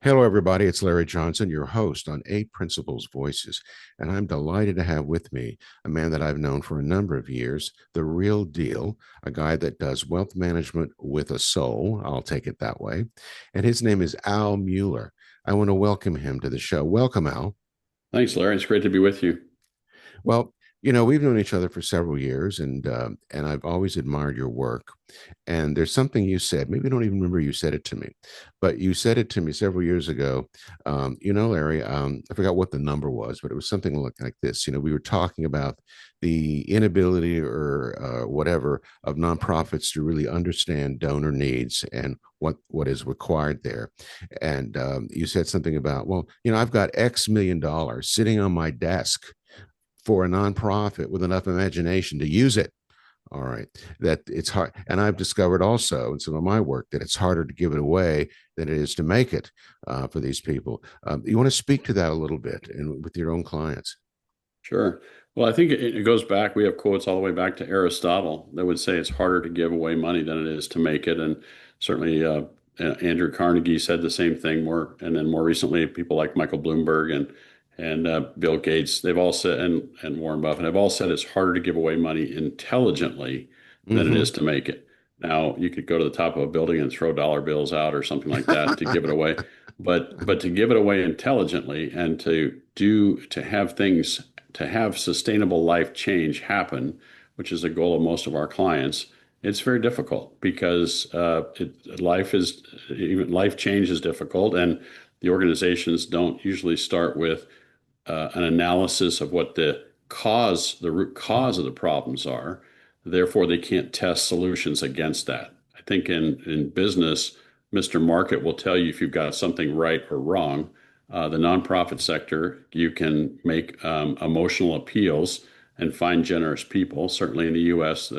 Hello, everybody. It's Larry Johnson, your host on Eight Principles Voices. And I'm delighted to have with me a man that I've known for a number of years, the real deal, a guy that does wealth management with a soul. I'll take it that way. And his name is Al Mueller. I want to welcome him to the show. Welcome, Al. Thanks, Larry. It's great to be with you. Well, we've known each other for several years, and I've always admired your work. And there's something you said. Maybe I don't even remember you said it to me, but you said it to me several years ago. Larry, I forgot what the number was, but it was something like this. We were talking about the inability or whatever of nonprofits to really understand donor needs and what is required there. And you said something about, well, I've got X million dollars sitting on my desk for a nonprofit with enough imagination to use it. All right. That it's hard. And I've discovered also in some of my work that it's harder to give it away than it is to make it for these people. You want to speak to that a little bit and with your own clients? Sure. Well, I think it goes back. We have quotes all the way back to Aristotle that would say it's harder to give away money than it is to make it. And certainly, Andrew Carnegie said the same thing and then more recently, people like Michael Bloomberg and Bill Gates, they've all said, and Warren Buffett have all said it's harder to give away money intelligently than it is Mm-hmm. to make it. Now, you could go to the top of a building and throw dollar bills out or something like that to give it away, but to give it away intelligently and to have sustainable life change happen, which is the goal of most of our clients, it's very difficult because life change is difficult, and the organizations don't usually start with an analysis of what the root cause of the problems are. Therefore, they can't test solutions against that. I think in business, Mr. Market will tell you if you've got something right or wrong. The nonprofit sector, you can make emotional appeals and find generous people. Certainly in the U.S.,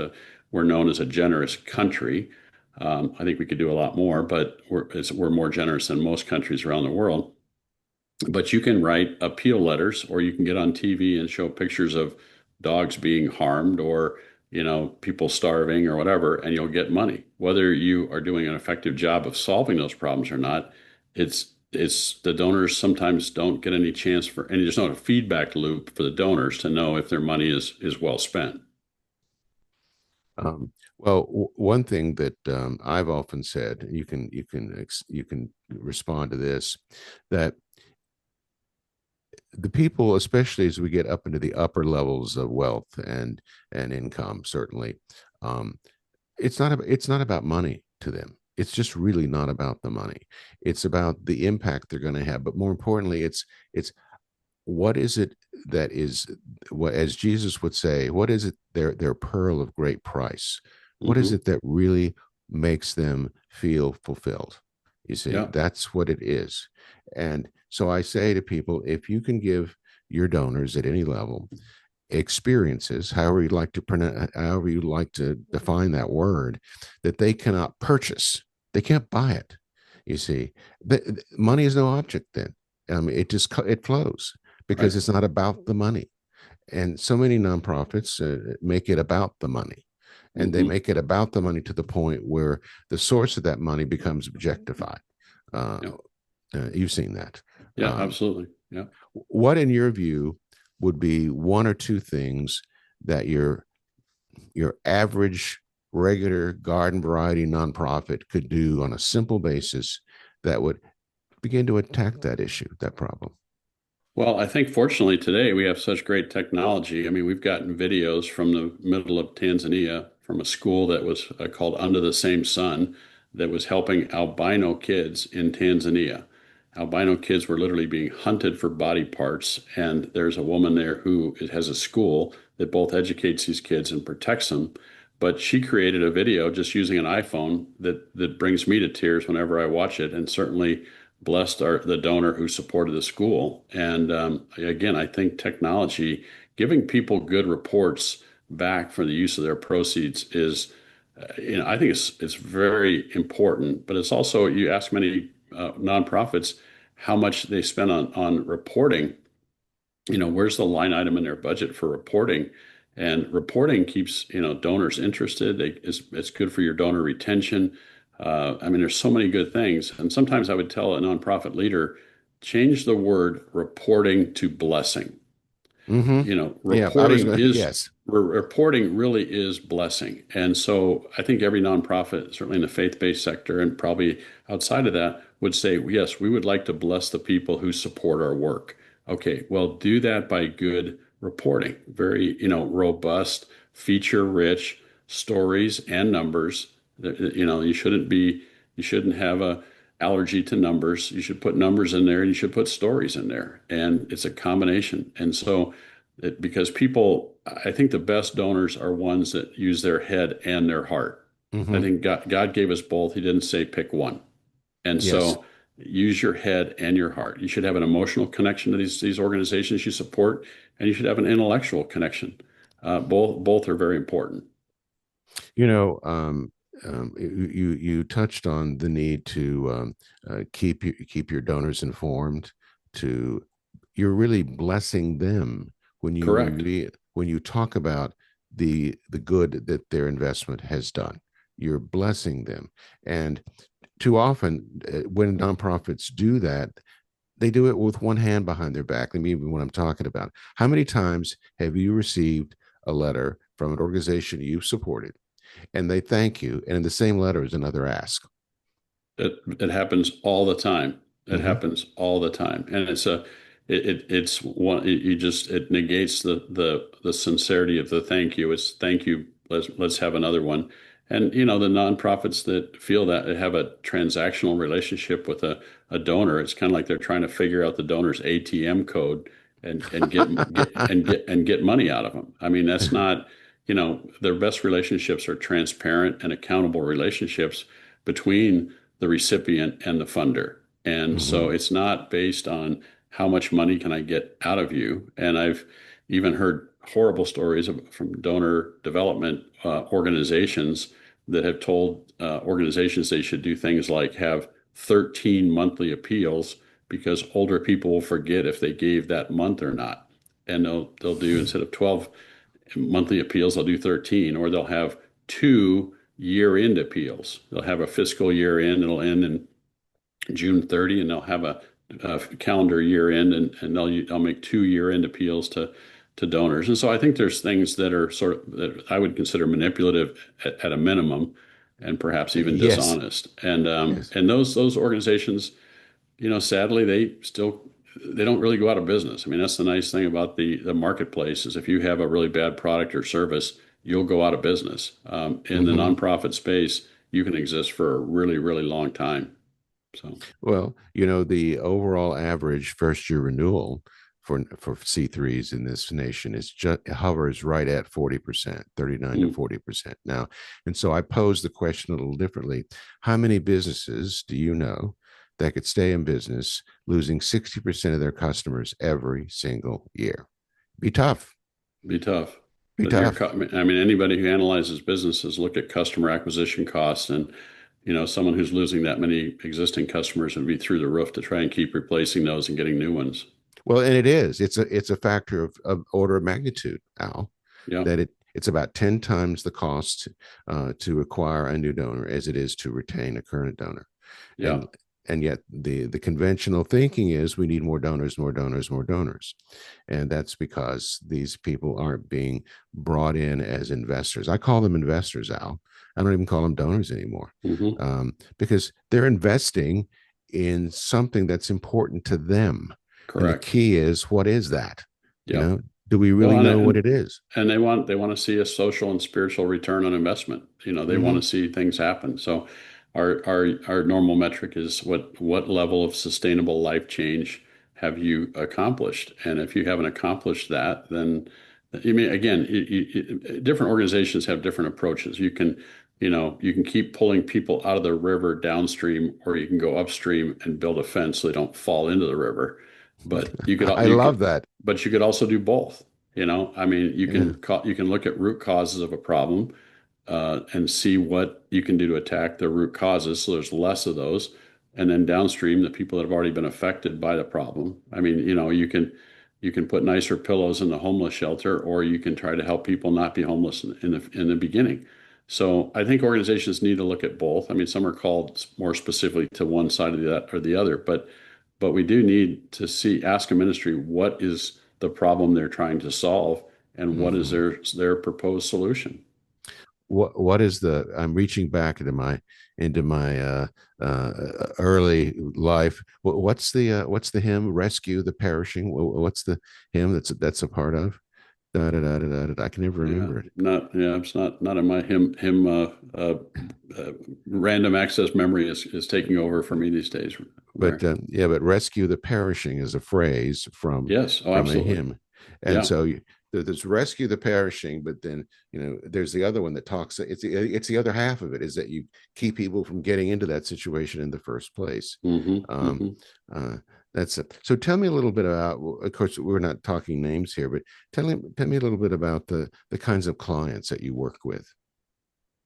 we're known as a generous country. I think we could do a lot more, but we're more generous than most countries around the world. But you can write appeal letters, or you can get on TV and show pictures of dogs being harmed or people starving or whatever, and you'll get money. Whether you are doing an effective job of solving those problems or not, it's the donors sometimes don't get any chance for, and there's not a feedback loop for the donors to know if their money is well spent. One thing that I've often said, you can respond to this, that the people, especially as we get up into the upper levels of wealth and income, certainly, um, it's not about money to them. It's just really not about the money. It's about the impact they're going to have. But more importantly, it's what is it that is what, as Jesus would say, what is it their pearl of great price? What is Hmm. it that really makes them feel fulfilled? You see, Yeah. that's what it is. And so I say to people, if you can give your donors at any level experiences, however you like to define that word, that they cannot purchase, they can't buy it. You see, money is no object then. It just it flows because Right. it's not about the money. And so many nonprofits make it about the money, and they Hmm. make it about the money to the point where the source of that money becomes objectified. Uh, Yeah. you've seen that. Yeah, Um, absolutely. Yeah. what, in your view, would be one or two things that your average, regular garden variety nonprofit could do on a simple basis that would begin to attack that issue, that problem? Well, I think fortunately today we have such great technology. I mean, we've gotten videos from the middle of Tanzania from a school that was called Under the Same Sun that was helping albino kids in Tanzania. Albino kids were literally being hunted for body parts, and there's a woman there who has a school that both educates these kids and protects them. But she created a video just using an iPhone that brings me to tears whenever I watch it, and certainly blessed the donor who supported the school. And again, I think technology, giving people good reports back for the use of their proceeds is, I think it's very important. But it's also, you ask many nonprofits how much they spend on reporting. Where's the line item in their budget for reporting? And reporting keeps donors interested. It's good for your donor retention. I mean, there's so many good things. And sometimes I would tell a nonprofit leader, change the word reporting to blessing. Hmm. You know, Yeah, yes. reporting really is blessing. And so I think every nonprofit, certainly in the faith-based sector and probably outside of that, would say, yes, we would like to bless the people who support our work. Okay, well, do that by good reporting, very, robust, feature-rich stories and numbers. You know, you shouldn't have a allergy to numbers. You should put numbers in there and you should put stories in there. And it's a combination. And so because people, I think the best donors are ones that use their head and their heart. I Hmm. think God gave us both. He didn't say pick one. And Yes. so use your head and your heart. You should have an emotional connection to these organizations you support, and you should have an intellectual connection. Both are very important. You know, you touched on the need to keep your donors informed. To You're really blessing them Correct. when you talk about the good that their investment has done. You're blessing them, and too often when nonprofits do that, they do it with one hand behind their back. Let me even what I'm talking about. How many times have you received a letter from an organization you've supported, and they thank you, and in the same letter is another ask? It happens all the time. It Mm-hmm. happens all the time, and it's one you just it negates the sincerity of the thank you. It's thank you. Let's have another one. And the nonprofits that feel that they have a transactional relationship with a donor, it's kind of like they're trying to figure out the donor's ATM code and get money out of them. I mean, that's not, their best relationships are transparent and accountable relationships between the recipient and the funder. And Mm-hmm. so it's not based on how much money can I get out of you. And I've even heard horrible stories from donor development organizations that have told organizations they should do things like have 13 monthly appeals because older people will forget if they gave that month or not. And they'll do, instead of 12 monthly appeals, they'll do 13, or they'll have two year-end appeals. They'll have a fiscal year end, it'll end in June 30, and they'll have a calendar year end, and they'll make two year-end appeals to donors. And so I think there's things that are sort of that I would consider manipulative at a minimum, and perhaps even Yes. dishonest. And Yes. and those organizations, sadly, they don't really go out of business. I mean, that's the nice thing about the marketplace is if you have a really bad product or service, you'll go out of business. In the Mm-hmm. nonprofit space, you can exist for a really, really long time. So, Well, the overall average first year renewal for C3s in this nation is just hovers right at 40%, 39 to mm, 40% now. And so I pose the question a little differently. How many businesses do you know that could stay in business losing 60% of their customers every single year? Be tough. be tough. Be But tough. I mean, anybody who analyzes businesses look at customer acquisition costs, and someone who's losing that many existing customers would be through the roof to try and keep replacing those and getting new ones. Well, and it is. It's a factor of order of magnitude, Al, Yeah, that it's about 10 times the cost to acquire a new donor as it is to retain a current donor. yeah. And and yet the conventional thinking is we need more donors, more donors, more donors. And that's because these people aren't being brought in as investors. I call them investors, Al. I don't even call them donors anymore, Hmm. because they're investing in something that's important to them. And the Correct. key is, what is that? You Yep. know, do we Well, really know what it is? and they want to see a social and spiritual return on investment. They want Mm-hmm. to see things happen. So our normal metric is what level of sustainable life change have you accomplished? And if you haven't accomplished that, then I mean, again, different organizations have different approaches. You can keep pulling people out of the river downstream, or you can go upstream and build a fence so they don't fall into the river. But I love that. you could also do both. I mean, Yeah. you can look at root causes of a problem and see what you can do to attack the root causes, so there's less of those. And then downstream, the people that have already been affected by the problem. I mean, you can put nicer pillows in the homeless shelter, or you can try to help people not be homeless in the beginning. So I think organizations need to look at both. I mean, some are called more specifically to one side of that or the other, but we do need to ask a ministry what is the problem they're trying to solve and what is Hmm. their proposed solution. What is the? I'm reaching back into my early life. What's the hymn? Rescue the perishing. What's the hymn that's a part of? Da, da, da, da, da, da. I can never Yeah, remember it. it's not in my him. Random access memory is taking over for me these days. But Where yeah, but rescue the perishing is a phrase yes, oh, from a absolutely, hymn, and yeah. so there's rescue the perishing, but then there's the other one that talks. It's the other half of it is that you keep people from getting into that situation in the first place. Hmm. Um, Hmm. uh, that's it. So tell me a little bit about. Of course, we're not talking names here, but tell me a little bit about the kinds of clients that you work with.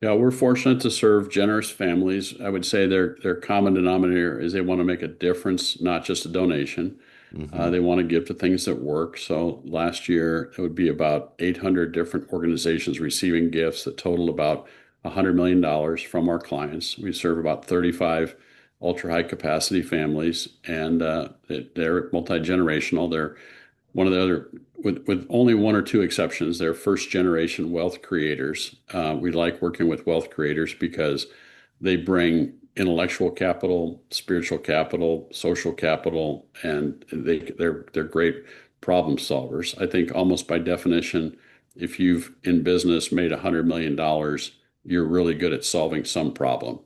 Yeah, we're fortunate to serve generous families. I would say their common denominator is they want to make a difference, not just a donation. Hmm. They want to give to things that work. So last year, it would be about 800 different organizations receiving gifts that total about $100 million from our clients. We serve about 35 ultra high capacity families, and they're multi generational. They're one of the other, with only one or two exceptions, they're first generation wealth creators. We like working with wealth creators because they bring intellectual capital, spiritual capital, social capital, and they're great problem solvers. I think almost by definition, if you've in business made $100 million, you're really good at solving some problem,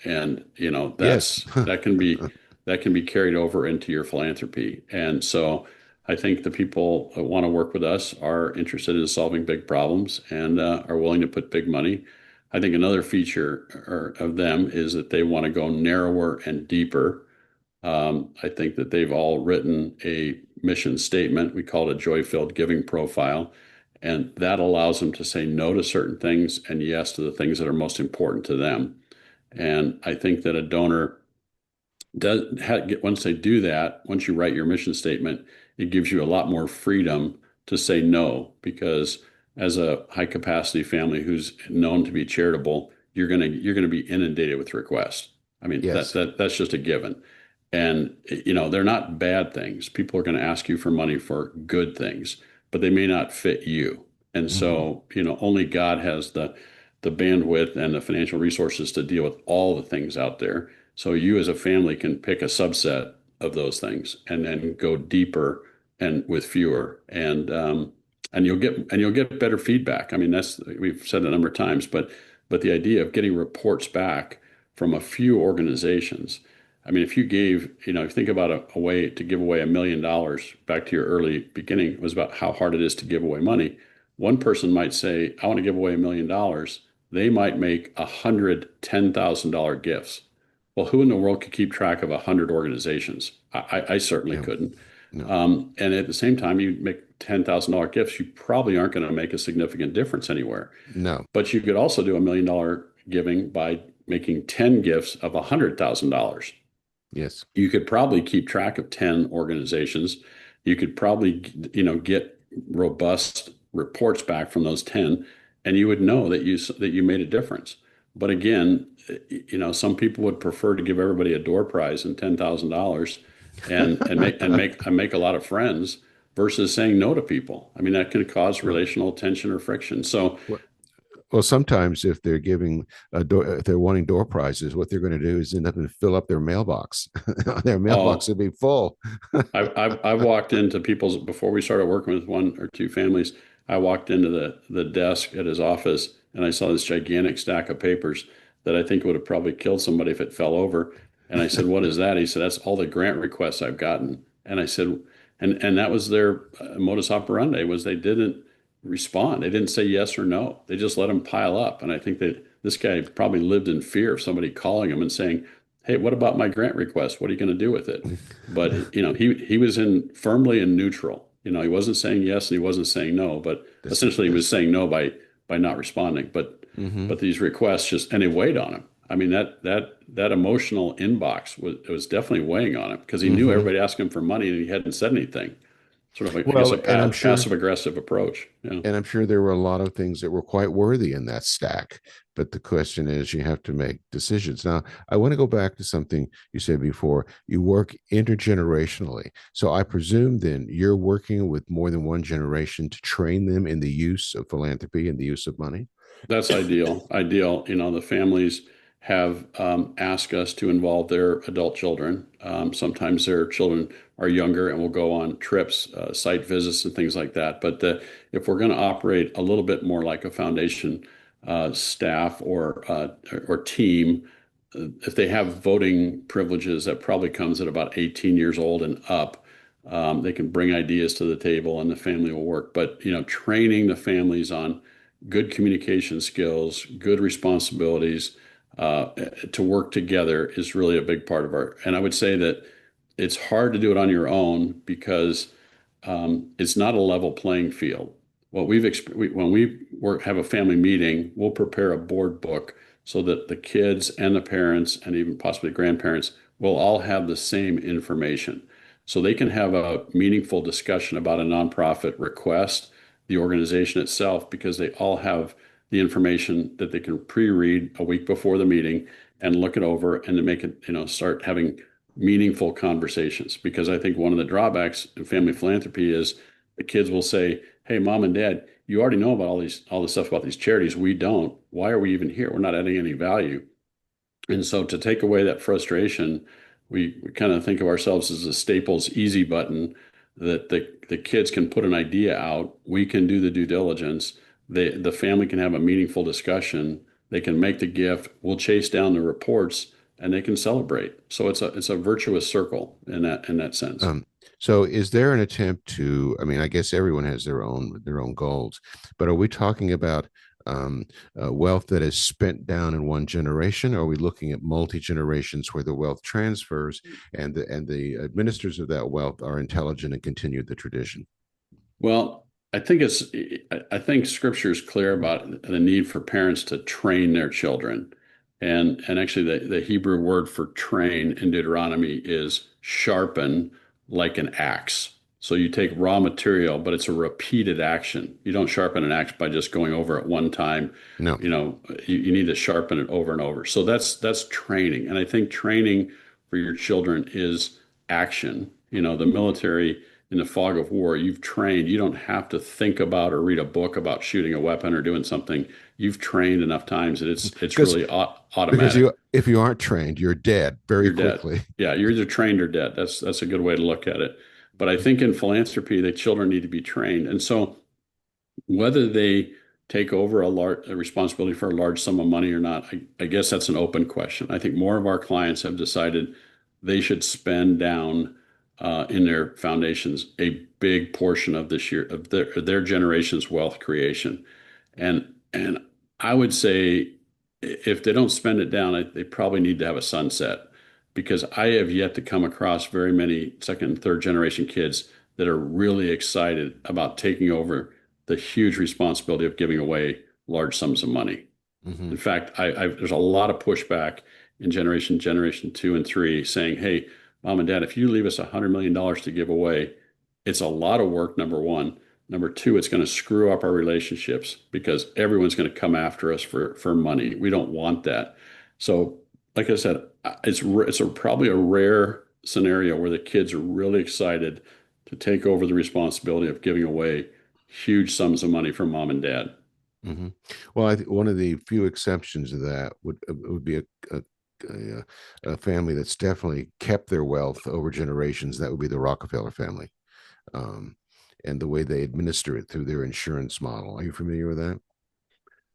and Yes. that can be carried over into your philanthropy. And so I think the people that want to work with us are interested in solving big problems and are willing to put big money. I think another feature of them is that they want to go narrower and deeper. I think that they've all written a mission statement. We call it a joy-filled giving profile. And that allows them to say no to certain things and yes to the things that are most important to them. And I think that a donor does once they do that, once you write your mission statement, it gives you a lot more freedom to say no because as a high capacity family who's known to be charitable, you're gonna be inundated with requests. I mean Yes. that's just a given. And they're not bad things. People are going to ask you for money for good things, but they may not fit you. And Hmm. so, only God has the bandwidth and the financial resources to deal with all the things out there. So you as a family can pick a subset of those things and then go deeper and with fewer. And you'll get better feedback. I mean, that's we've said it a number of times, but the idea of getting reports back from a few organizations. I mean, if you gave, if you think about a way to give away $1 million back to your early beginning, it was about how hard it is to give away money. One person might say, I want to give away $1 million. They might make 110,000 gifts. Well, who in the world could keep track of 100 organizations? I certainly Yeah. couldn't. No. And at the same time, you make $10,000 gifts, you probably aren't going to make a significant difference anywhere. No. But you could also do $1 million giving by making 10 gifts of $100,000. Yes. You could probably keep track of 10 organizations. You could probably, get robust reports back from those 10, and you would know that you made a difference. But again, some people would prefer to give everybody a door prize and $10,000 and make a lot of friends versus saying no to people. I mean, that can cause Well, relational tension or friction. So, well, sometimes if they're giving if they're wanting door prizes, what they're going to do is end up and fill up their mailbox. Their mailbox oh, will be full. I've walked into people's before we started working with one or two families. I walked into the desk at his office and I saw this gigantic stack of papers that I think would have probably killed somebody if it fell over. And I said, "What is that?" He said, "That's all the grant requests I've gotten." And I said, and that was their modus operandi was they didn't respond. They didn't say yes or no. They just let them pile up. And I think that this guy probably lived in fear of somebody calling him and saying, "Hey, what about my grant request? What are you going to do with it?" But he was in firmly in neutral. He wasn't saying yes and he wasn't saying no, but This essentially he was this. saying no by not responding. But Hmm. these requests just and it weighed on him. I mean that emotional inbox was definitely weighing on him because he knew Hmm. everybody asked him for money and he hadn't said anything. sort of, I guess, Well, a and I'm sure passive aggressive approach. Yeah. and I'm sure there were a lot of things that were quite worthy in that stack. But the question is, you have to make decisions. Now, I want to go back to something you said before. You work intergenerationally. So I presume then you're working with more than one generation to train them in the use of philanthropy and the use of money. That's ideal. Ideal. The families have asked us to involve their adult children. Sometimes their children are younger and will go on trips, site visits, and things like that. But if we're going to operate a little bit more like a foundation staff or team, if they have voting privileges, that probably comes at about 18 years old and up. They can bring ideas to the table, and the family will work. But training the families on good communication skills, good responsibilities to work together is really a big part of our. And I would say that it's hard to do it on your own because it's not a level playing field. When we have a family meeting, we'll prepare a board book so that the kids and the parents and even possibly grandparents will all have the same information. So they can have a meaningful discussion about a nonprofit request, the organization itself, because they all have the information that they can pre-read a week before the meeting and look it over and to make it, start having meaningful conversations. Because I think one of the drawbacks in family philanthropy is the kids will say, "Hey, mom and dad, you already know about all this stuff about these charities. We don't. Why are we even here? We're not adding any value." And so to take away that frustration, we kind of think of ourselves as a Staples easy button that the kids can put an idea out. We can do the due diligence. The family can have a meaningful discussion. They can make the gift. We'll chase down the reports and they can celebrate. So it's a virtuous circle in that sense. Um, so is there an attempt to, I mean, I guess everyone has their own goals, but are we talking about wealth that is spent down in one generation? Or are we looking at multi generations where the wealth transfers and the administrators of that wealth are intelligent and continue the tradition? Well, I think scripture is clear about the need for parents to train their children. And actually the Hebrew word for train in Deuteronomy is sharpen like an axe. So you take raw material, but it's a repeated action. You don't sharpen an axe by just going over it one time. No. You need to sharpen it over and over. So that's training. And I think training for your children is action. The military in the fog of war, you've trained. You don't have to think about or read a book about shooting a weapon or doing something. You've trained enough times that it's Because really because automatic. you if you aren't trained, you're dead very You're dead. quickly. Yeah, you're either trained or dead. That's a good way to look at it. But I think in philanthropy, the children need to be trained. And so whether they take over a responsibility for a large sum of money or not, I guess that's an open question. I think more of our clients have decided they should spend down in their foundations a big portion of this year of their generation's wealth creation. And I would say if they don't spend it down, they probably need to have a sunset because I have yet to come across very many second and third generation kids that are really excited about taking over the huge responsibility of giving away large sums of money. Mm-hmm. In fact, there's a lot of pushback in generation two and three saying, "Hey, mom and dad, if you leave us $100 million to give away, it's a lot of work, number one. Number two, it's going to screw up our relationships because everyone's going to come after us for money. We don't want that." So, like I said, probably a rare scenario where the kids are really excited to take over the responsibility of giving away huge sums of money from mom and dad. Mm-hmm. Well, I think one of the few exceptions to that would be a, a family that's definitely kept their wealth over generations. That would be the Rockefeller family, um, and the way they administer it through their insurance model. Are you familiar with that?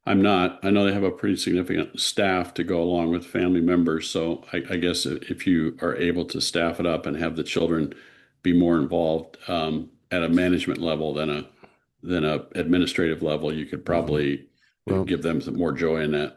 I'm not. I know they have a pretty significant staff to go along with family members. So I guess if you are able to staff it up and have the children be more involved at a management level than a administrative level, you could Mm-hmm. probably Well, give them some more joy in that.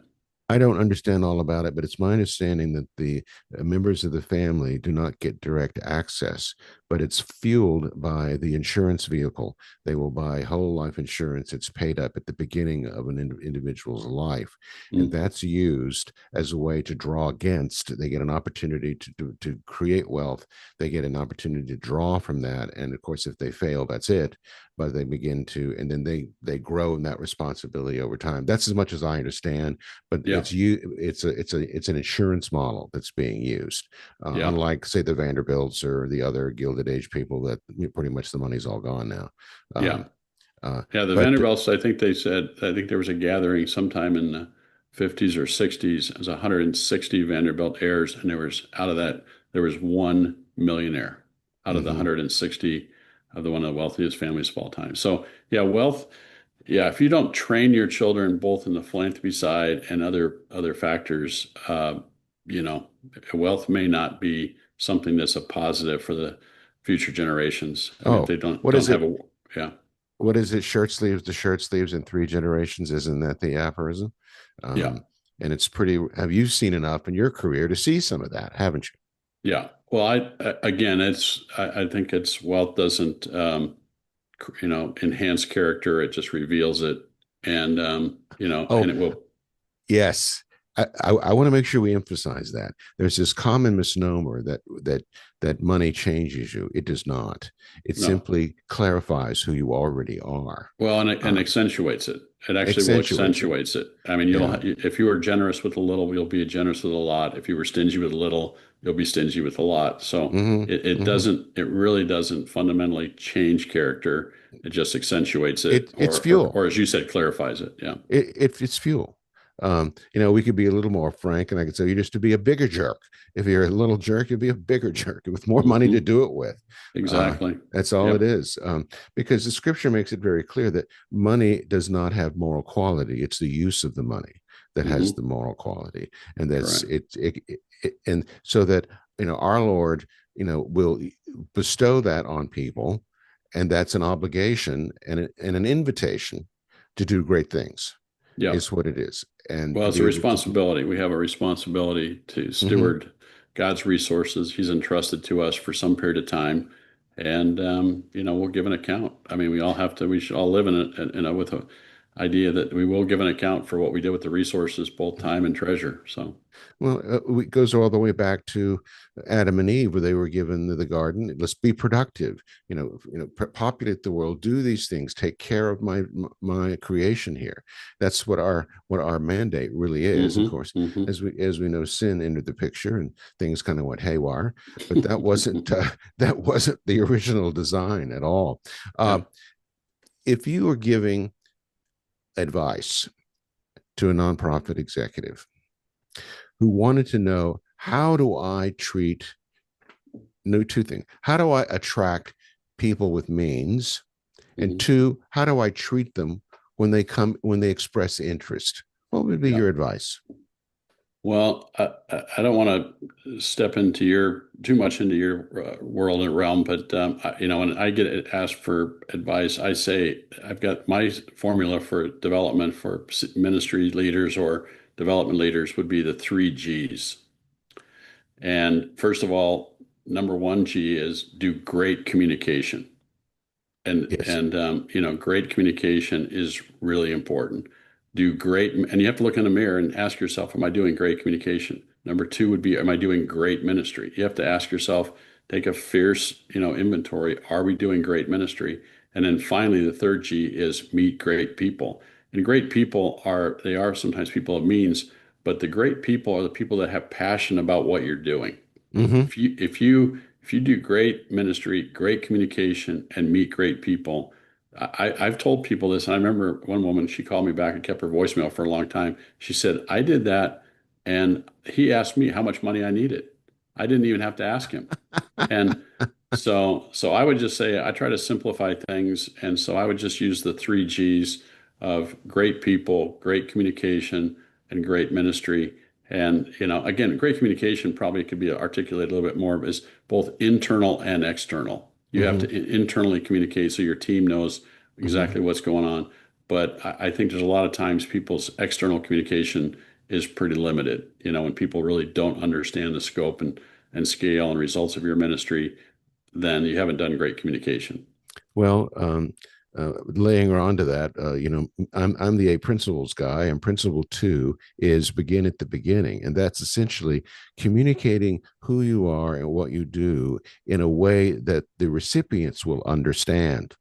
I don't understand all about it, but it's my understanding that the members of the family do not get direct access, but it's fueled by the insurance vehicle. They will buy whole life insurance. It's paid up at the beginning of an individual's life, and Mm. that's used as a way to draw against. They get an opportunity to create wealth. They get an opportunity to draw from that, and of course, if they fail, that's it. But they begin to, and then they grow in that responsibility over time. That's as much as I understand. But Yeah. it's an insurance model that's being used, Yeah. unlike say the Vanderbilts or the other Gilded Age people that pretty much the money's all gone now. Yeah. Um, Yeah. The but Vanderbilts, I think they said, I think there was a gathering sometime in the 50s or 60s. It was 160 Vanderbilt heirs, and there was out of that, there was one millionaire out of the mhm. 160 of the one of the wealthiest families of all time. So, yeah, wealth. Yeah, if you don't train your children both in the philanthropy side and other factors, you know, wealth may not be something that's a positive for the future generations. I mean, if Oh, they don't what don't is have it? a yeah, What is it? Shirt sleeves to shirt sleeves in three generations. Isn't that the aphorism? yeah, Um, and it's pretty. Have you seen enough in your career to see some of that? Haven't you? yeah. Well, again, I think it's wealth doesn't enhance character. It just reveals it, and and Oh, it will. yes. I want to make sure we emphasize that there's this common misnomer that money changes you. It does not. It No. simply clarifies who you already are. Well, and Uh, accentuates it. It actually will Accentuates it. accentuates it. I mean, Yeah. if you are generous with a little, you'll be generous with a lot. If you were stingy with a little, you'll be stingy with a lot. So Hmm. hmm it really doesn't fundamentally change character. It just accentuates it, It's or fuel. or as you said, clarifies it. Yeah. It's fuel. We could be a little more frank, and I could say you just to be a bigger jerk. If you're a little jerk, you'd be a bigger jerk with more money to Hmm. do it with. Exactly. That's all it Yep. is. Because the scripture makes it very clear that money does not have moral quality. It's the use of the money that has the Hmm. moral quality, and that's Correct. and so that our Lord will bestow that on people, and that's an obligation and an invitation to do great things Yep. is what it is, and Well, to it's a be able to do. responsibility. We have a responsibility to Mm-hmm. steward God's resources. He's entrusted to us for some period of time, and we'll give an account. I mean, we all have to. We should all live in it, with a idea that we will give an account for what we did with the resources, both time and treasure. So, Well, it goes all the way back to Adam and Eve, where they were given the garden. Let's be productive. Populate the world. Do these things. Take care of my creation here. That's what our mandate really is. Of course, hmm. as we know, sin entered the picture, and things kind of went haywire. But that wasn't the original design at all. Uh, Yeah. if you were giving advice to a nonprofit executive who wanted to know, how do I treat no two things, how do I attract people with means, and Hmm. two, how do I treat them when they express interest? What would be Yeah. your advice? Well, I don't want to step into your too much into your world and realm, but when I get asked for advice, I say I've got my formula for development for ministry leaders or development leaders would be the three G's. And first of all, number one G is do great communication. Yes. Great communication is really important. Do great, and you have to look in the mirror and ask yourself, am I doing great communication? Number two would be, am I doing great ministry? You have to ask yourself, take a fierce, inventory. Are we doing great ministry? And then finally, the third G is meet great people. And great people they are sometimes people of means, but the great people are the people that have passion about what you're doing. Mm-hmm. If you do great ministry, great communication, and meet great people, I've told people this, and I remember one woman, she called me back and kept her voicemail for a long time. She said, I did that, and he asked me how much money I needed. I didn't even have to ask him. And so I would just say I try to simplify things, and so I would just use the three G's of great people, great communication, and great ministry. And again, great communication probably could be articulated a little bit more as both internal and external. You have Mm-hmm. to internally communicate so your team knows Mm-hmm. exactly what's going on. But I think there's a lot of times people's external communication is pretty limited. When people really don't understand the scope and scale and results of your ministry, then you haven't done great communication. Well, laying on to that, I'm the A principles guy, and principle two is begin at the beginning, and that's essentially communicating who you are and what you do in a way that the recipients will understand.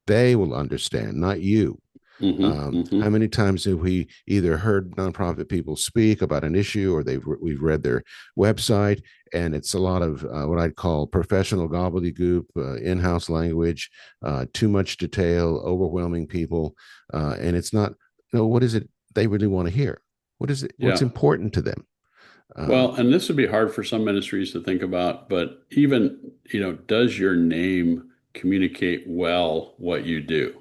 They will understand, not you. How Hmm. many times have we either heard nonprofit people speak about an issue, or we've read their website, and it's a lot of what I'd call professional gobbledygook, in-house language, too much detail, overwhelming people, and it's not. What is it they really want to hear? What is it? What's Yeah. important to them? Um, Well, and this would be hard for some ministries to think about, but even, does your name communicate well what you do?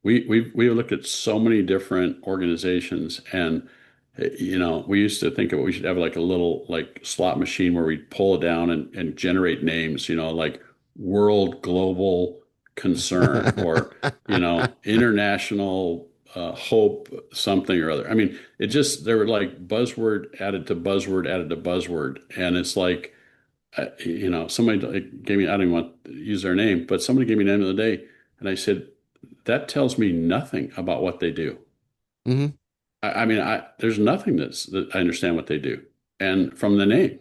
We've looked at so many different organizations, and we used to think of it, we should have like a little like slot machine where we pull it down and generate names, like world global concern, or international hope something or other. I mean, it just, they were like buzzword added to buzzword added to buzzword, and it's like, somebody like gave me, I don't even want to use their name, but somebody gave me the name of the day, and I said, that tells me nothing about what they do. mhm, I mean, there's nothing that I understand what they do, and from the name.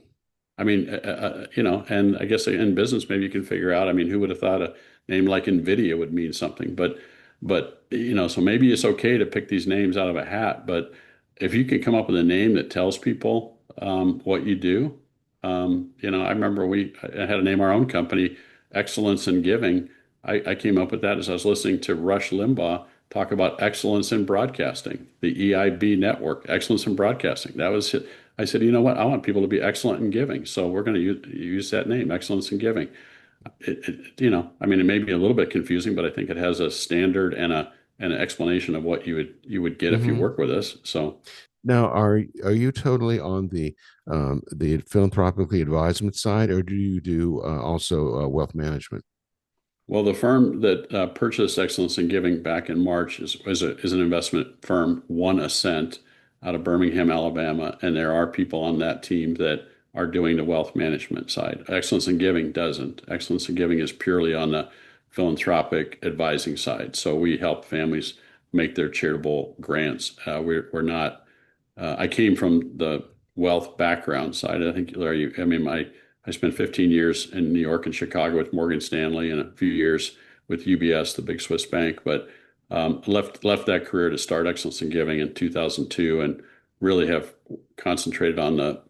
I mean, and I guess in business, maybe you can figure out. I mean, who would have thought a name like NVIDIA would mean something? But so maybe it's okay to pick these names out of a hat. But if you can come up with a name that tells people what you do, I remember I had to name our own company Excellence in Giving. I came up with that as I was listening to Rush Limbaugh talk about excellence in broadcasting, the EIB network, excellence in broadcasting. That was it. I said, you know what? I want people to be excellent in giving. So we're going to use that name, excellence in giving. I mean, it may be a little bit confusing, but I think it has a standard and an explanation of what you would get if you mhm. work with us. So, Now, are you totally on the philanthropically advisement side, or do you do also wealth management? well, the firm that purchased Excellence in Giving back in March is an investment firm, One Ascent, out of Birmingham, Alabama, and there are people on that team that are doing the wealth management side. Excellence in Giving doesn't. Excellence in Giving is purely on the philanthropic advising side. So we help families make their charitable grants. We're not. I came from the wealth background side. I think, Larry, I mean, I spent 15 years in New York and Chicago with Morgan Stanley, and a few years with UBS, the big Swiss bank. But left that career to start Excellence in Giving in 2002, and really have concentrated on the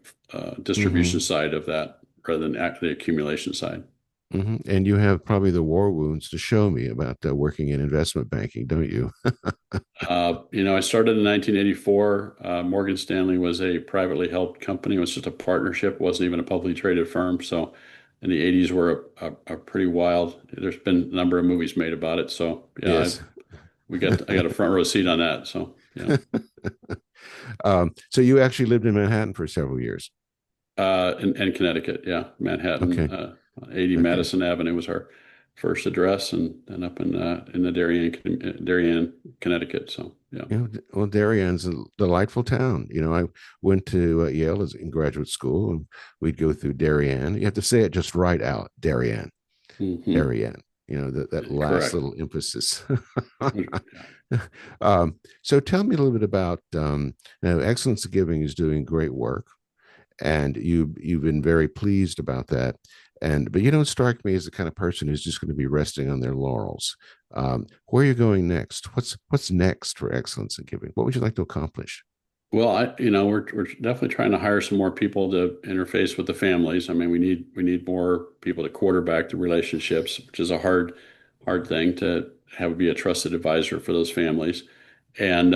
distribution Hmm. side of that rather than the accumulation side. Hmm. And you have probably the war wounds to show me about working in investment banking, don't you? I started in 1984. Morgan Stanley was a privately held company. It was just a partnership. It wasn't even a publicly traded firm. So, in the 80s were a pretty wild. There's been a number of movies made about it. So, yeah, Yes. I got a front row seat on that. So, yeah, So you actually lived in Manhattan for several years. in Connecticut, yeah, Manhattan, Okay. 80 Okay. Madison Avenue was our first address, and up in the Darien, Connecticut. So, yeah. Well, Darien's a delightful town. I went to Yale in graduate school, and we'd go through Darien. You have to say it just right out, Darien, Hmm. Darien. That last Correct. little emphasis. So tell me a little bit about now. Excellence of Giving is doing great work, and you've been very pleased about that. But you don't strike me as the kind of person who's just going to be resting on their laurels. Where are you going next? What's next for Excellence in Giving? What would you like to accomplish? Well, we're definitely trying to hire some more people to interface with the families. I mean, we need more people to quarterback the relationships, which is a hard thing to have be a trusted advisor for those families. And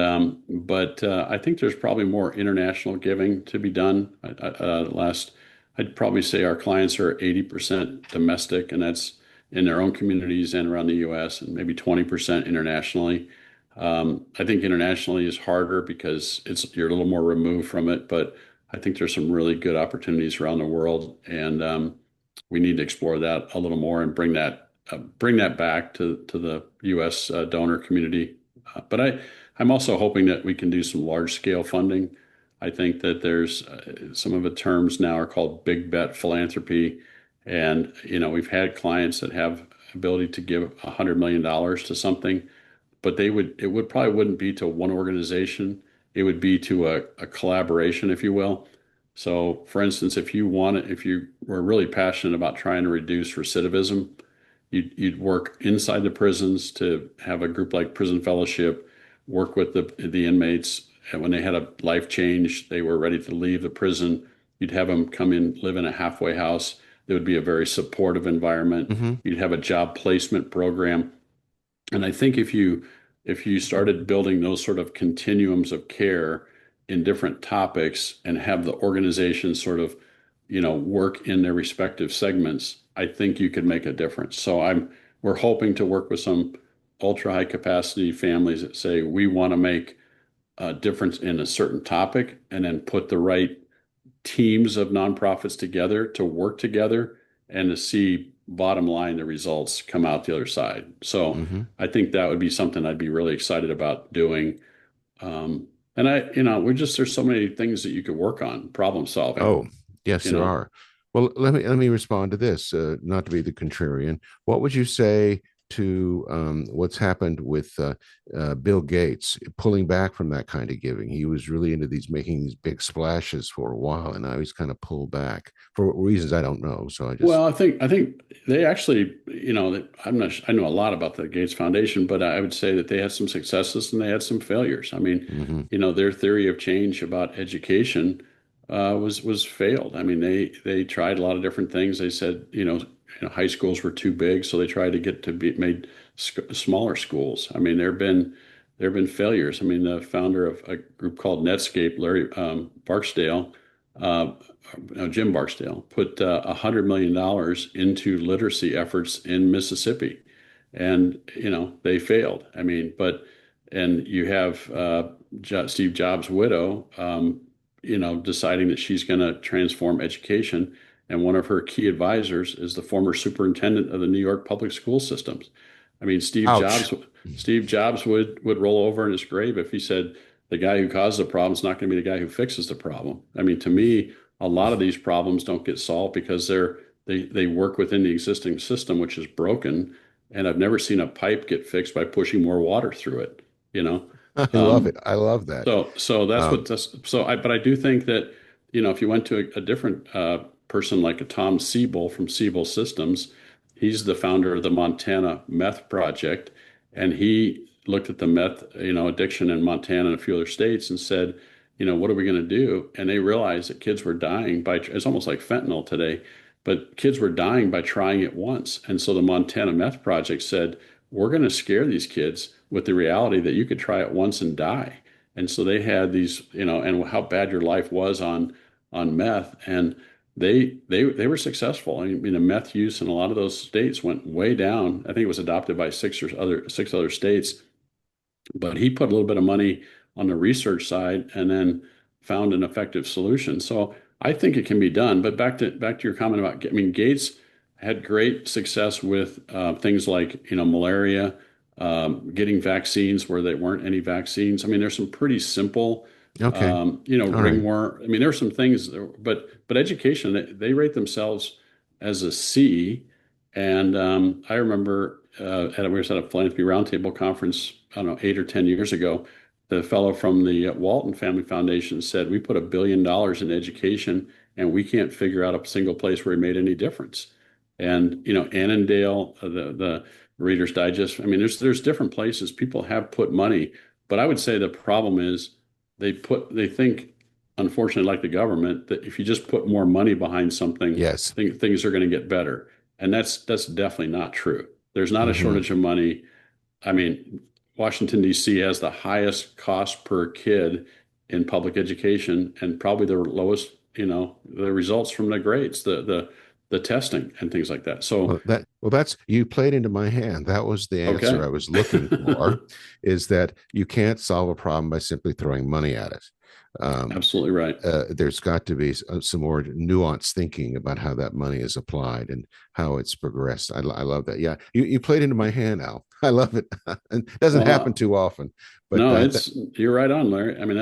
but I think there's probably more international giving to be done. I'd probably say our clients are 80% domestic, and that's in their own communities and around the U.S., and maybe 20% internationally. I think internationally is harder because you're a little more removed from it, but I think there's some really good opportunities around the world, and we need to explore that a little more and bring that back to the U.S. Donor community. But I'm also hoping that we can do some large scale funding. I think that there's some of the terms now are called big bet philanthropy, And, we've had clients that have ability to give $100 million to something, but it would probably wouldn't be to one organization. It would be to a collaboration, if you will. So, for instance, if you were really passionate about trying to reduce recidivism, you'd work inside the prisons to have a group like Prison Fellowship work with the inmates. And when they had a life change, they were ready to leave the prison. You'd have them come in, live in a halfway house. There would be a very supportive environment. Hmm. You'd have a job placement program. And I think if you started building those sort of continuums of care in different topics and have the organization sort of, work in their respective segments, I think you could make a difference. So we're hoping to work with some ultra high capacity families that say we want to make a difference in a certain topic and then put the right teams of nonprofits together to work together and to see bottom line the results come out the other side. So Hmm. I think that would be something I'd be really excited about doing. And there's so many things that you could work on, problem solving, Oh, yes, you there know. are. Well, let me respond to this. Not to be the contrarian, what would you say to what's happened with Bill Gates pulling back from that kind of giving? He was really into these making these big splashes for a while, and now he's kind of pulled back for reasons I don't know. So I just, Well, I think they actually, I'm not. I know a lot about the Gates Foundation, but I would say that they had some successes and they had some failures. I mean, hmm. their theory of change about education was failed. I mean, they tried a lot of different things. They said, high schools were too big, so they tried to get to be made smaller schools. I mean, there have been failures. I mean, the founder of a group called Netscape, Larry Barksdale. Uh, no, Jim Barksdale put $100 million into literacy efforts in Mississippi, and they failed. I mean, and you have Steve Jobs' widow, deciding that she's going to transform education, and one of her key advisors is the former superintendent of the New York public school systems. I mean, Steve Ouch. Jobs, Steve Jobs would roll over in his grave if he said the guy who caused the problem is not going to be the guy who fixes the problem. I mean, to me, a lot of these problems don't get solved because they work within the existing system, which is broken. And I've never seen a pipe get fixed by pushing more water through it, you know. I love it. Um, I love that. so that's Um, what that's but I do think that, if you went to a different person like a Tom Siebel from Siebel Systems, he's the founder of the Montana Meth Project, and he looked at the meth, addiction in Montana and a few other states and said, what are we going to do? And they realized that kids were dying it's almost like fentanyl today, but kids were dying by trying it once. And so the Montana Meth Project said, we're going to scare these kids with the reality that you could try it once and die. And so they had these, and how bad your life was on meth, and they were successful. I mean, the meth use in a lot of those states went way down. I think it was adopted by six other states, but he put a little bit of money on the research side and then found an effective solution. So I think it can be done. But back to your comment about, I mean, Gates had great success with things like, malaria, getting vaccines where there weren't any vaccines. I mean, there's some pretty simple, okay. All right. ringworm. I mean, there's some things, but education, they rate themselves as a C. And I remember we were at a philanthropy roundtable conference, I don't know, 8 or 10 years ago. The fellow from the Walton Family Foundation said, "We put $1 billion in education, and we can't figure out a single place where we made any difference." And Annandale, the Reader's Digest. I mean, there's different places people have put money, but I would say the problem is they think, unfortunately, like the government, that if you just put more money behind something, Yes. things are going to get better. And that's definitely not true. There's not a Hmm. shortage of money. I mean, Washington, D.C. has the highest cost per kid in public education and probably the lowest, the results from the grades, the testing and things like that. So, That's you played into my hand. That was the answer okay. I was looking for, is that you can't solve a problem by simply throwing money at it. Um, Absolutely right. there's got to be some more nuanced thinking about how that money is applied and how it's progressed. I love that. Yeah, you played into my hand, Al. I love it. And it doesn't happen Well, too often, but no, you're right on, Larry. I mean,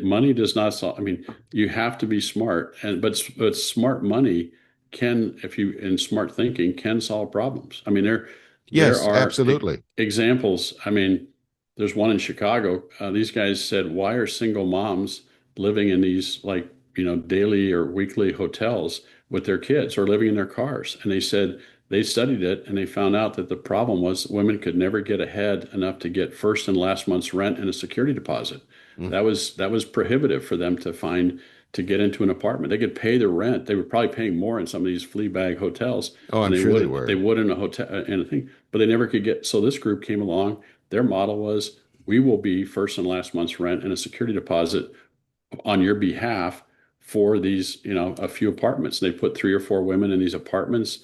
money does not solve. I mean, you have to be smart, but smart money can, if you in smart thinking, can solve problems. I mean, there Yes, are absolutely. examples. I mean, there's one in Chicago. These guys said, why are single moms living in these like, daily or weekly hotels with their kids or living in their cars? And they said they studied it and they found out that the problem was women could never get ahead enough to get first and last month's rent and a security deposit. Mm. That was prohibitive for them to get into an apartment. They could pay the rent. They were probably paying more in some of these flea bag hotels Oh, than I'm sure they were. they would in a hotel in a thing. But they never could get. So this group came along. Their model was, we will be first and last month's rent and a security deposit on your behalf for these, a few apartments. They put 3 or 4 women in these apartments.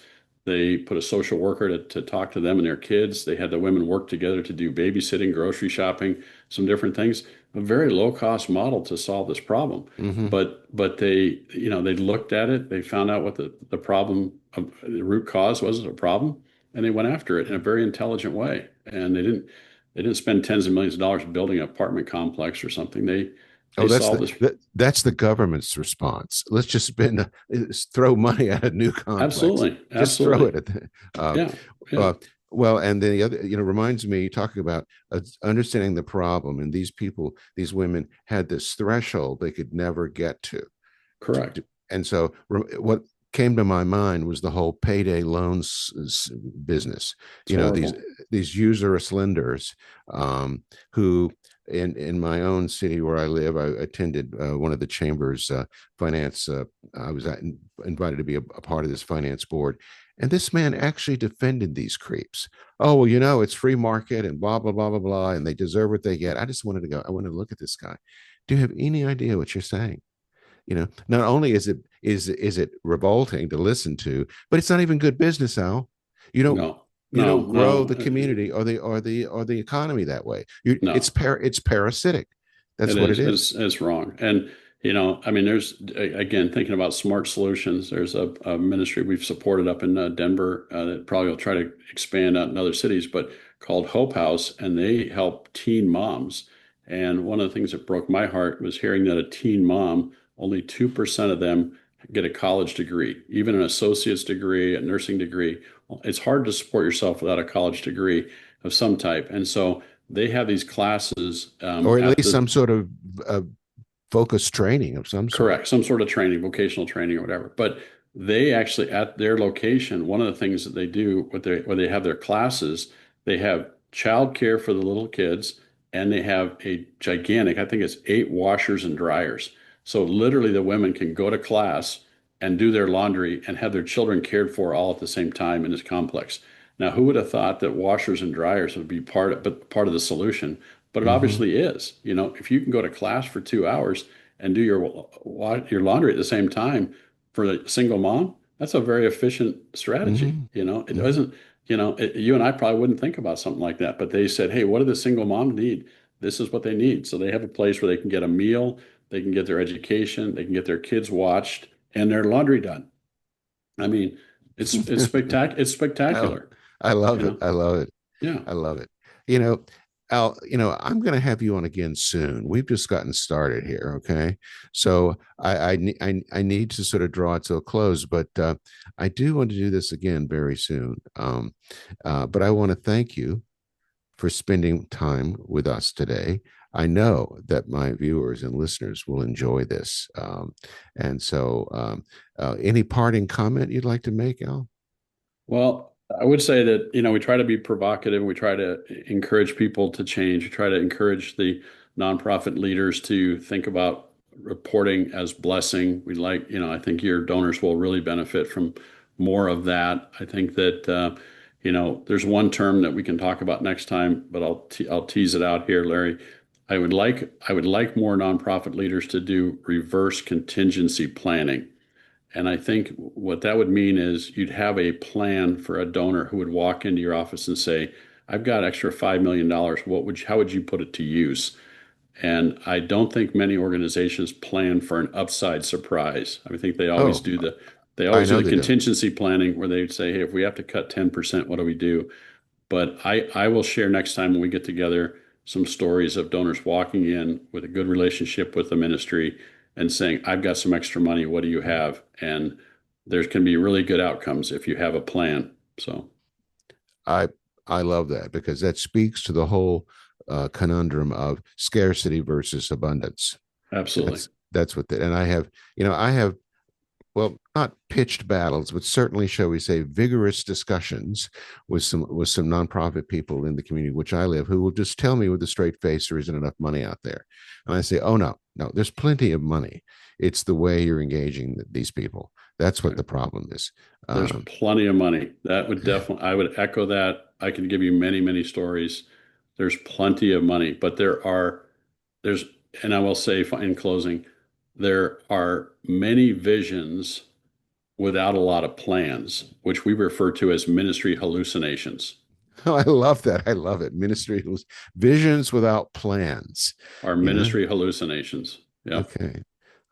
They put a social worker to talk to them and their kids. They had the women work together to do babysitting, grocery shopping, some different things. A very low cost model to solve this problem. Hmm. But they looked at it. They found out what the problem of the root cause was a problem, and they went after it in a very intelligent way. And they didn't spend tens of millions of dollars building an apartment complex or something. They Oh, solved this. that's the government's response. Let's just throw money at a new complex. Absolutely, Just throw absolutely. it at Yeah, yeah, uh, well, and then the other, reminds me talking about understanding the problem, and these people, these women had this threshold they could never get correct. and so what came to my mind was the whole payday loans business. It's These horrible. usurious lenders, who in my own city where I live, I attended one of the chambers finance. I was invited to be a part of this finance board, and this man actually defended these creeps. Oh well, it's free market and blah blah blah blah blah, and they deserve what they get. I just wanted to go. I wanted to look at this guy. Do you have any idea what you're saying? Not only is it revolting to listen to, but it's not even good business, Al. you don't No, you no, don't grow no, the community or the economy that way. no. It's parasitic. That's It what it is. is. It's wrong. And, I mean, there's, again, thinking about smart solutions, there's a ministry we've supported up in Denver that probably will try to expand out in other cities, but called Hope House, and they help teen moms. And one of the things that broke my heart was hearing that a teen mom, only 2% of them get a college degree, even an associate's degree, a nursing degree. Well, it's hard to support yourself without a college degree of some type. And so they have these classes Or at at least the some sort of focused training of some sort. correct, some sort of training, vocational training or whatever. But they actually at their location, one of the things that they do where they have their classes, they have childcare for the little kids, and they have a gigantic, I think it's 8 washers and dryers. So literally the women can go to class and do their laundry and have their children cared for all at the same time in this complex. Now, who would have thought that washers and dryers would be part of the solution? But it Mm-hmm. obviously is. If you can go to class for 2 hours and do your laundry at the same time for a single mom, that's a very efficient strategy. Mm-hmm. It Mm-hmm. doesn't, you and I probably wouldn't think about something like that, but they said, hey, what do the single mom need? This is what they need. So they have a place where they can get a meal, they can get their education, they can get their kids watched, and their laundry done. I mean, it's spectacular. It's I, spectacular. I You love it. know, I love it. yeah. I love it. You know, Al, I'm going to have you on again soon. We've just gotten started here. Okay. So I need to sort of draw it to a close, but I do want to do this again very soon. But I want to thank you for spending time with us today. I know that my viewers and listeners will enjoy this. And so, any parting comment you'd like to make, Al? Well, I would say that, we try to be provocative. We try to encourage people to change. We try to encourage the nonprofit leaders to think about reporting as blessing. I think your donors will really benefit from more of that. I think that, there's one term that we can talk about next time, but I'll tease it out here, Larry. I would like more nonprofit leaders to do reverse contingency planning. And I think what that would mean is you'd have a plan for a donor who would walk into your office and say, I've got extra $5 million. How would you put it to use? And I don't think many organizations plan for an upside surprise. I think Oh, they I always do know the they do. contingency planning where they'd say, hey, if we have to cut 10%, what do we do? But I will share next time when we get together some stories of donors walking in with a good relationship with the ministry and saying, I've got some extra money. What do you have? And there can be really good outcomes if you have a plan. So, I I love that because that speaks to the whole conundrum of scarcity versus abundance. absolutely. That's what and I have, I have, well, not pitched battles, but certainly, shall we say, vigorous discussions with some nonprofit people in the community which I live, who will just tell me with a straight face there isn't enough money out there, and I say, oh no, no, there's plenty of money. It's the way you're engaging these people. That's what Right. the problem is. There's Um, plenty of money. That would definitely, I would echo that. I can give you many, many stories. There's plenty of money, but there's, and I will say in closing, there are many visions without a lot of plans, which we refer to as ministry hallucinations. I love that. I love it. Ministry visions without plans. Are You know. ministry hallucinations. Yeah. Okay.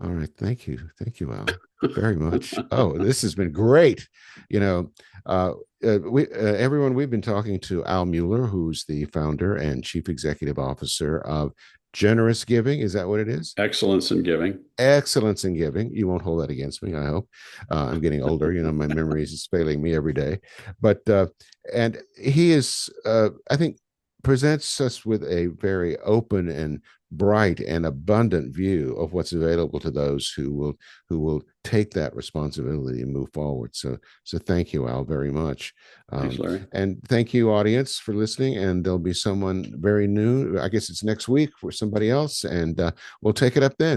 All right. Thank you. Thank you, Al, very much. Oh, this has been great. You know, uh, everyone, we've been talking to Al Mueller, who's the founder and chief executive officer of Generous Giving. Is that what it is? Excellence in giving. Excellence in giving. You won't hold that against me, I hope. I'm getting older. My memory is failing me every day. But and he is, I think, presents us with a very open and bright and abundant view of what's available to those who will take that responsibility and move forward. So thank you, Al, very much. Thanks, Um, Larry. and thank you, audience, for listening. And there'll be someone very new. I guess it's next week for somebody else, and we'll take it up then.